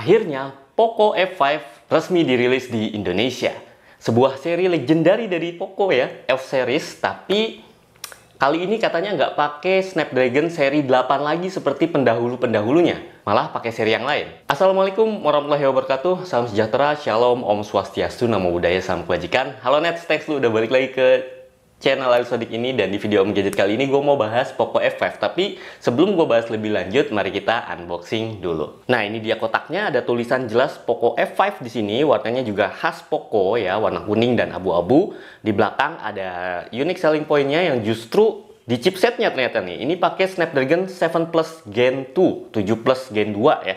Akhirnya, Poco F5 resmi dirilis di Indonesia. Sebuah seri legendari dari Poco ya, F-series, tapi kali ini katanya nggak pakai Snapdragon seri 8 lagi seperti pendahulu-pendahulunya. Malah pakai seri yang lain. Assalamualaikum warahmatullahi wabarakatuh. Salam sejahtera, shalom, om swastiastu, namo buddhaya, salam kebajikan. Halo Nets, thanks lu udah balik lagi ke channel Alif Sodik ini. Dan di video Om Gadget kali ini gue mau bahas Poco F5. Tapi sebelum gue bahas lebih lanjut, mari kita unboxing dulu. Nah, ini dia kotaknya, ada tulisan jelas Poco F5 di sini. Warnanya juga khas Poco ya, warna kuning dan abu-abu. Di belakang ada unique selling point-nya yang justru di chipsetnya ternyata nih. Ini pakai Snapdragon 7 Plus Gen 2, 7 Plus Gen 2 ya.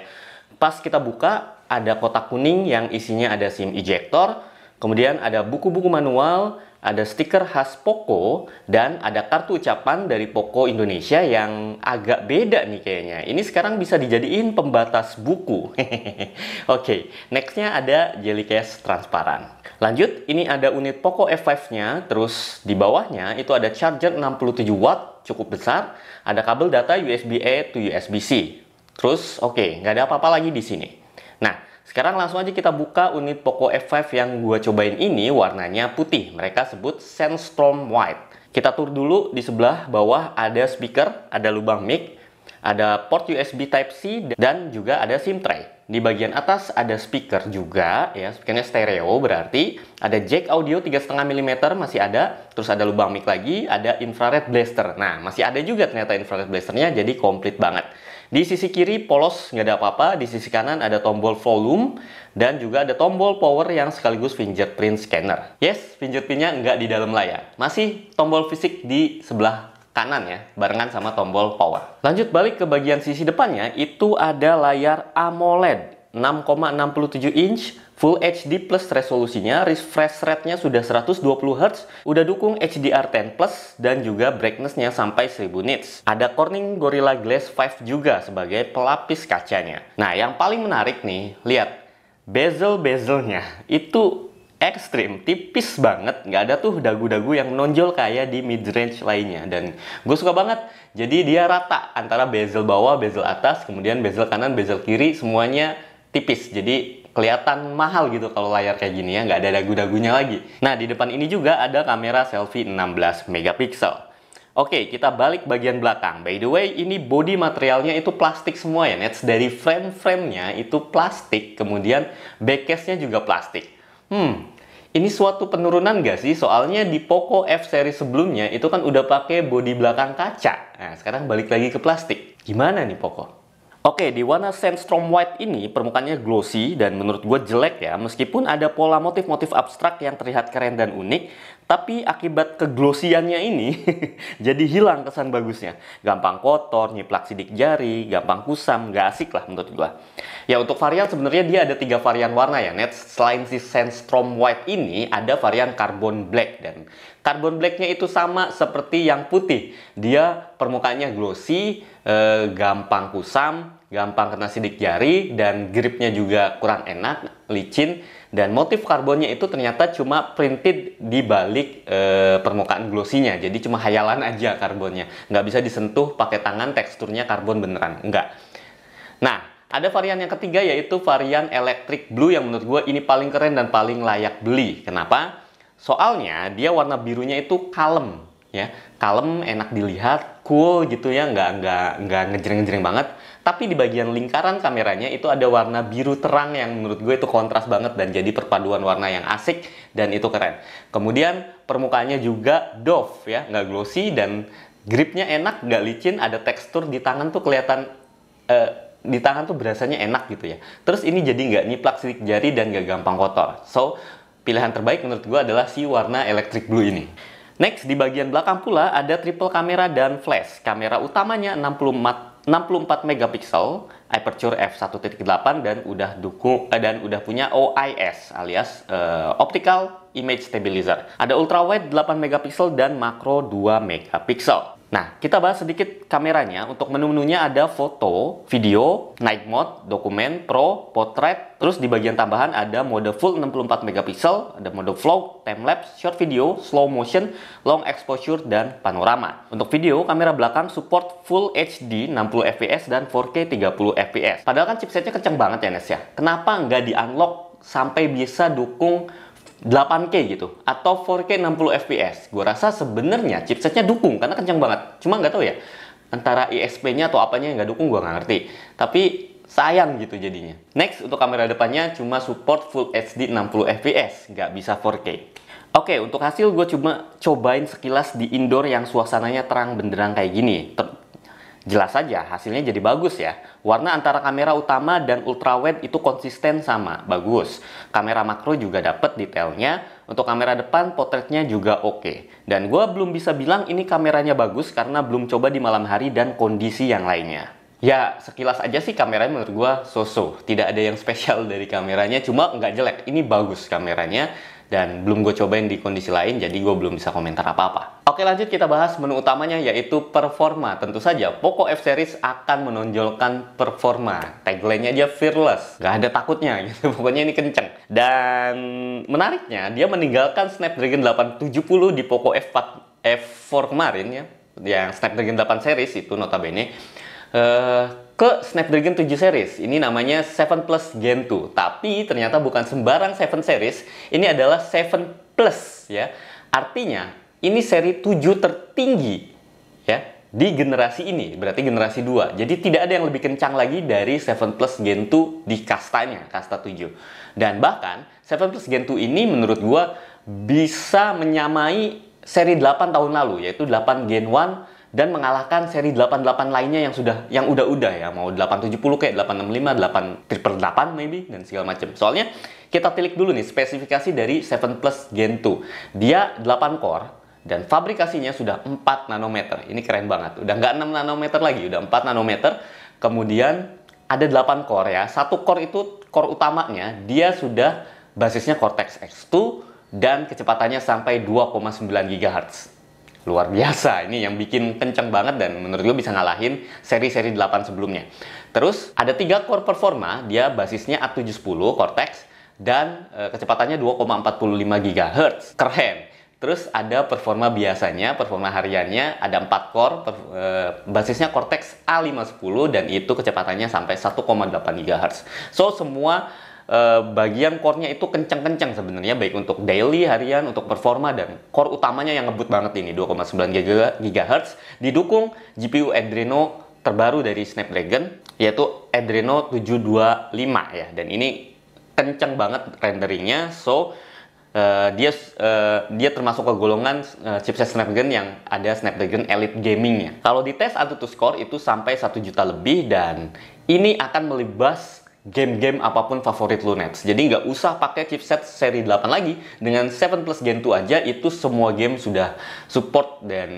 Pas kita buka, ada kotak kuning yang isinya ada SIM ejector. Kemudian ada buku-buku manual, ada stiker khas Poco, dan ada kartu ucapan dari Poco Indonesia yang agak beda nih kayaknya. Ini sekarang bisa dijadiin pembatas buku. Oke, nextnya ada jelly case transparan. Lanjut, ini ada unit Poco F5-nya, terus di bawahnya itu ada charger 67 watt, cukup besar, ada kabel data USB-A to USB-C. Terus, oke, nggak ada apa-apa lagi di sini. Nah, sekarang langsung aja kita buka unit Poco F5 yang gue cobain ini, warnanya putih. Mereka sebut Sandstorm White. Kita tur dulu, di sebelah bawah ada speaker, ada lubang mic, ada port USB Type-C, dan juga ada SIM tray. Di bagian atas ada speaker juga, ya, speakernya stereo berarti. Ada jack audio 3,5 mm masih ada, terus ada lubang mic lagi, ada infrared blaster. Nah, masih ada juga ternyata infrared blasternya, jadi komplit banget. Di sisi kiri polos, nggak ada apa-apa. Di sisi kanan ada tombol volume dan juga ada tombol power yang sekaligus fingerprint scanner. Yes, fingerprintnya nggak di dalam layar. Masih tombol fisik di sebelah kanan ya, barengan sama tombol power. Lanjut balik ke bagian sisi depannya, itu ada layar AMOLED 6,67 inch, Full HD plus resolusinya, refresh rate-nya sudah 120 Hz, udah dukung HDR10+, dan juga brightness-nya sampai 1000 nits. Ada Corning Gorilla Glass 5 juga sebagai pelapis kacanya. Nah, yang paling menarik nih, lihat, bezel-bezelnya itu ekstrim, tipis banget, nggak ada tuh dagu-dagu yang menonjol kayak di mid-range lainnya. Dan gue suka banget, jadi dia rata antara bezel bawah, bezel atas, kemudian bezel kanan, bezel kiri, semuanya tipis. Jadi kelihatan mahal gitu kalau layar kayak gini ya, nggak ada dagu-dagunya lagi. Nah, di depan ini juga ada kamera selfie 16 megapiksel. Oke, kita balik bagian belakang. By the way, ini body materialnya itu plastik semua ya, Nets. Dari frame-framenya itu plastik, kemudian backcase-nya juga plastik. Ini suatu penurunan nggak sih? Soalnya di Poco F series sebelumnya itu kan udah pakai body belakang kaca. Nah, sekarang balik lagi ke plastik. Gimana nih Poco? Oke, di warna Sandstorm White ini permukaannya glossy dan menurut gue jelek ya. Meskipun ada pola motif-motif abstrak yang terlihat keren dan unik, tapi akibat keglossiannya ini jadi hilang kesan bagusnya. Gampang kotor, nyiplak sidik jari, gampang kusam, gak asik lah menurut gue. Ya, untuk varian sebenarnya dia ada 3 varian warna ya, Nets. Selain si Sandstorm White ini, ada varian Carbon Black. Dan Carbon Black-nya itu sama seperti yang putih. Dia permukaannya glossy, gampang kusam, gampang kena sidik jari, dan gripnya juga kurang enak, licin. Dan motif karbonnya itu ternyata cuma printed di balik permukaan glossy-nya. Jadi cuma hayalan aja karbonnya. Nggak bisa disentuh pakai tangan, teksturnya karbon beneran. Enggak. Nah, ada varian yang ketiga yaitu varian Electric Blue yang menurut gue ini paling keren dan paling layak beli. Kenapa? Soalnya dia warna birunya itu kalem. Ya, kalem, enak dilihat, cool gitu ya, nggak ngejreng-ngejreng banget. Tapi di bagian lingkaran kameranya itu ada warna biru terang yang menurut gue itu kontras banget dan jadi perpaduan warna yang asik dan itu keren. Kemudian permukaannya juga doff ya, nggak glossy dan gripnya enak, nggak licin, ada tekstur di tangan tuh kelihatan di tangan tuh berasanya enak gitu ya. Terus ini jadi nggak nyiplak sidik jari dan nggak gampang kotor. So, pilihan terbaik menurut gue adalah si warna Electric Blue ini. Next, di bagian belakang pula ada triple kamera dan flash. Kamera utamanya 64 megapiksel, aperture f1.8 dan udah punya OIS alias Optical Image Stabilizer. Ada ultrawide 8 megapiksel dan makro 2 megapiksel. Nah, kita bahas sedikit kameranya. Untuk menu-menunya ada foto, video, night mode, dokumen, pro, portrait. Terus di bagian tambahan ada mode full 64 megapiksel, ada mode vlog, time-lapse, short video, slow motion, long exposure, dan panorama. Untuk video, kamera belakang support Full HD 60 fps dan 4K 30 fps. Padahal kan chipsetnya kenceng banget ya, Nes ya. Kenapa nggak di-unlock sampai bisa dukung 8K gitu atau 4K 60 fps? Gue rasa sebenarnya chipsetnya dukung karena kencang banget. Cuma nggak tahu ya, antara ISP-nya atau apanya yang nggak dukung gue nggak ngerti. Tapi sayang gitu jadinya. Next, untuk kamera depannya cuma support Full HD 60 fps, nggak bisa 4K. Oke, untuk hasil gue cuma cobain sekilas di indoor yang suasananya terang benderang kayak gini. Jelas saja hasilnya jadi bagus ya. Warna antara kamera utama dan ultrawide itu konsisten sama, bagus. Kamera makro juga dapet detailnya. Untuk kamera depan, potretnya juga oke. Dan gue belum bisa bilang ini kameranya bagus karena belum coba di malam hari dan kondisi yang lainnya. Ya, sekilas aja sih kameranya menurut gue so-so. Tidak ada yang spesial dari kameranya, cuma nggak jelek. Ini bagus kameranya. Dan belum gue cobain di kondisi lain, jadi gue belum bisa komentar apa-apa. Oke, lanjut kita bahas menu utamanya, yaitu performa. Tentu saja, Poco F-Series akan menonjolkan performa. Tagline-nya aja fearless, gak ada takutnya gitu. Pokoknya ini kenceng. Dan menariknya, dia meninggalkan Snapdragon 870 di Poco F4 kemarin ya. Yang Snapdragon 8 series itu notabene. Ke Snapdragon 7 series. Ini namanya 7 Plus Gen 2. Tapi ternyata bukan sembarang 7 series. Ini adalah 7 Plus ya. Artinya ini seri 7 tertinggi ya di generasi ini. Berarti generasi 2. Jadi tidak ada yang lebih kencang lagi dari 7 Plus Gen 2 di kastanya, kasta 7. Dan bahkan 7 Plus Gen 2 ini menurut gua bisa menyamai seri 8 tahun lalu, yaitu 8 Gen 1, dan mengalahkan seri 88 lainnya yang udah-udah ya, mau 870 kayak 865, 888 maybe, dan segala macam. Soalnya kita tilik dulu nih spesifikasi dari 7 Plus Gen 2. Dia 8 core dan fabrikasinya sudah 4 nanometer. Ini keren banget. Udah nggak 6 nanometer lagi, udah 4 nanometer. Kemudian ada 8 core ya. Satu core itu core utamanya, dia sudah basisnya Cortex X2 dan kecepatannya sampai 2,9 GHz. Luar biasa, ini yang bikin kenceng banget dan menurut gue bisa ngalahin seri-seri 8 sebelumnya. Terus ada 3 core performa, dia basisnya A710 Cortex dan kecepatannya 2,45 GHz. Keren. Terus ada performa biasanya, performa hariannya ada 4 core, basisnya Cortex A510 dan itu kecepatannya sampai 1,8 GHz. So semua bagian core-nya itu kencang-kencang sebenarnya, baik untuk daily, harian, untuk performa, dan core utamanya yang ngebut banget ini 2,9 GHz didukung GPU Adreno terbaru dari Snapdragon, yaitu Adreno 725 ya. Dan ini kencang banget renderingnya, so dia termasuk ke golongan chipset Snapdragon yang ada Snapdragon Elite Gaming-nya. Kalau di tes AnTuTu Score itu sampai 1 juta lebih, dan ini akan melibas game-game apapun favorit lu, Nets. Jadi nggak usah pakai chipset seri 8 lagi. Dengan 7 Plus Gen 2 aja itu semua game sudah support dan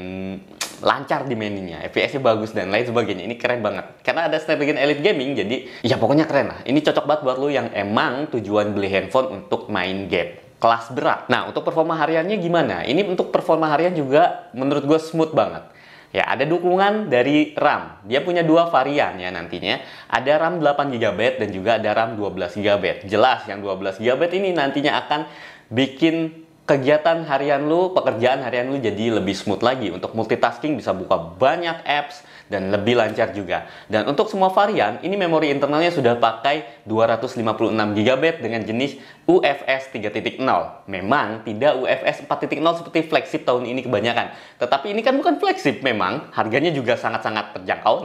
lancar di mainnya. FPS-nya bagus dan lain sebagainya. Ini keren banget. Karena ada Snapdragon Elite Gaming, jadi ya pokoknya keren lah. Ini cocok banget buat lu yang emang tujuan beli handphone untuk main game kelas berat. Nah, untuk performa hariannya gimana? Ini untuk performa harian juga menurut gue smooth banget. Ya, ada dukungan dari RAM. Dia punya 2 varian ya nantinya. Ada RAM 8GB dan juga ada RAM 12GB. Jelas yang 12GB ini nantinya akan bikin kegiatan harian lu, pekerjaan harian lu jadi lebih smooth lagi. Untuk multitasking bisa buka banyak apps dan lebih lancar juga. Dan untuk semua varian, ini memori internalnya sudah pakai 256GB dengan jenis UFS 3.0. Memang tidak UFS 4.0 seperti flagship tahun ini kebanyakan. Tetapi ini kan bukan flagship memang, harganya juga sangat-sangat terjangkau.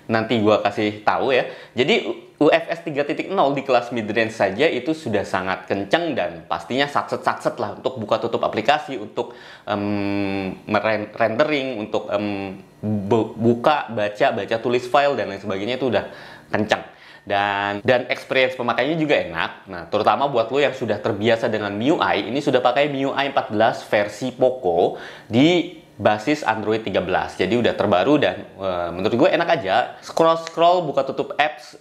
Nanti gua kasih tahu ya. Jadi UFS 3.0 di kelas mid-range saja itu sudah sangat kencang dan pastinya satset-satset lah untuk buka tutup aplikasi, untuk rendering, untuk buka, baca tulis file dan lain sebagainya itu udah kencang. Dan experience pemakainya juga enak. Nah, terutama buat lo yang sudah terbiasa dengan MIUI, ini sudah pakai MIUI 14 versi Poco di basis Android 13. Jadi udah terbaru dan menurut gue enak aja. Scroll, buka tutup apps,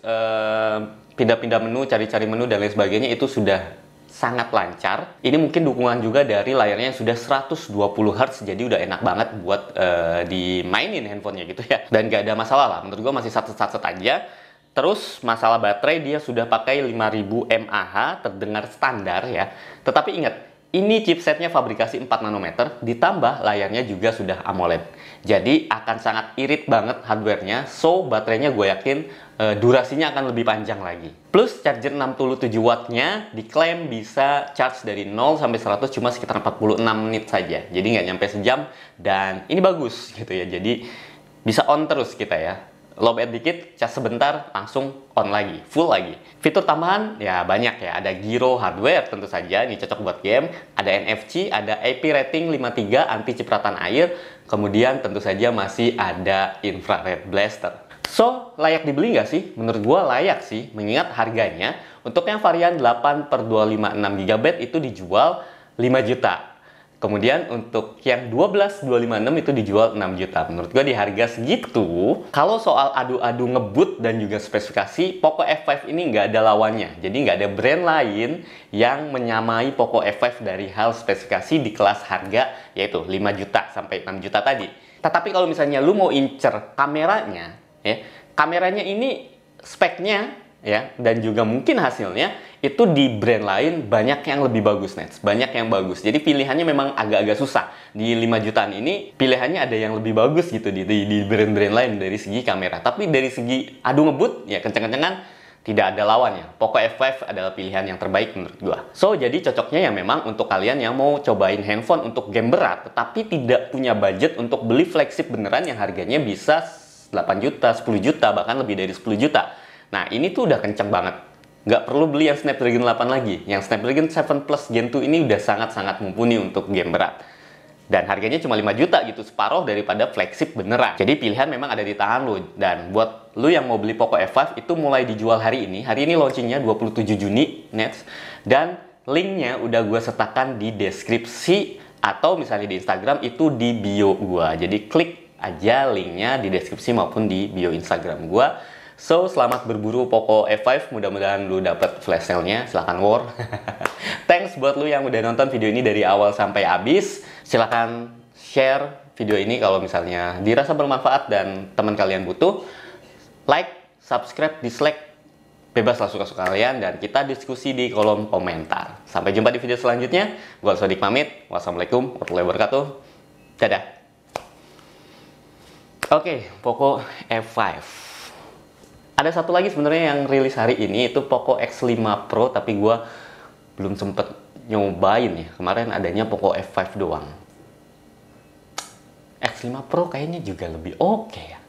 pindah-pindah menu, cari-cari menu dan lain sebagainya itu sudah sangat lancar. Ini mungkin dukungan juga dari layarnya yang sudah 120 Hz, jadi udah enak banget buat dimainin handphonenya gitu ya. Dan gak ada masalah lah, menurut gua masih satset-satset aja. Terus masalah baterai, dia sudah pakai 5000 mAh, terdengar standar ya. Tetapi ingat, ini chipsetnya fabrikasi 4 nanometer, ditambah layarnya juga sudah AMOLED. Jadi akan sangat irit banget hardware-nya, so baterainya gue yakin durasinya akan lebih panjang lagi. Plus charger 67 watt-nya diklaim bisa charge dari 0 sampai 100 cuma sekitar 46 menit saja. Jadi nggak nyampe sejam, dan ini bagus gitu ya. Jadi bisa on terus kita ya. Low battery dikit, cas sebentar, langsung on lagi, full lagi. Fitur tambahan ya banyak ya, ada gyro hardware tentu saja, ini cocok buat game. Ada NFC, ada IP rating 53 anti cipratan air. Kemudian tentu saja masih ada infrared blaster. So, layak dibeli nggak sih? Menurut gua layak sih, mengingat harganya untuk yang varian 8/256 GB itu dijual 5 juta. Kemudian untuk yang 12/256 itu dijual 6 juta. Menurut gue di harga segitu, kalau soal adu-adu ngebut dan juga spesifikasi, Poco F5 ini nggak ada lawannya. Jadi nggak ada brand lain yang menyamai Poco F5 dari hal spesifikasi di kelas harga, yaitu 5 juta sampai 6 juta tadi. Tetapi kalau misalnya lu mau incer kameranya, ya, kameranya ini speknya ya, dan juga mungkin hasilnya itu di brand lain banyak yang lebih bagus, Nets. Banyak yang bagus. Jadi pilihannya memang agak-agak susah. Di 5 jutaan ini pilihannya ada yang lebih bagus gitu di brand-brand lain dari segi kamera. Tapi dari segi adu ngebut ya kenceng-kencengan tidak ada lawannya. Poco F5 adalah pilihan yang terbaik menurut gua. So, jadi cocoknya ya memang untuk kalian yang mau cobain handphone untuk game berat tetapi tidak punya budget untuk beli flagship beneran yang harganya bisa 8 juta, 10 juta, bahkan lebih dari 10 juta. Nah, ini tuh udah kenceng banget. Nggak perlu beli yang Snapdragon 8 lagi. Yang Snapdragon 7 Plus Gen 2 ini udah sangat-sangat mumpuni untuk game berat. Dan harganya cuma 5 juta gitu, separuh daripada flagship beneran. Jadi pilihan memang ada di tangan lu. Dan buat lu yang mau beli Poco F5, itu mulai dijual hari ini. Hari ini launchingnya 27 Juni, Nets. Dan linknya udah gue sertakan di deskripsi, atau misalnya di Instagram, itu di bio gue. Jadi klik aja linknya di deskripsi maupun di bio Instagram gue. So, selamat berburu Poco F5, mudah-mudahan lu dapet flash sale-nya, silahkan war. Thanks buat lu yang udah nonton video ini dari awal sampai habis. Silahkan share video ini kalau misalnya dirasa bermanfaat dan teman kalian butuh. Like, subscribe, dislike, bebas lah suka-suka kalian, dan kita diskusi di kolom komentar. Sampai jumpa di video selanjutnya. Gua Sodik pamit. Wassalamualaikum warahmatullahi wabarakatuh. Dadah. Oke, Poco F5. Ada satu lagi sebenarnya yang rilis hari ini, itu Poco X5 Pro, tapi gue belum sempet nyobain ya. Kemarin adanya Poco F5 doang. X5 Pro kayaknya juga lebih oke ya.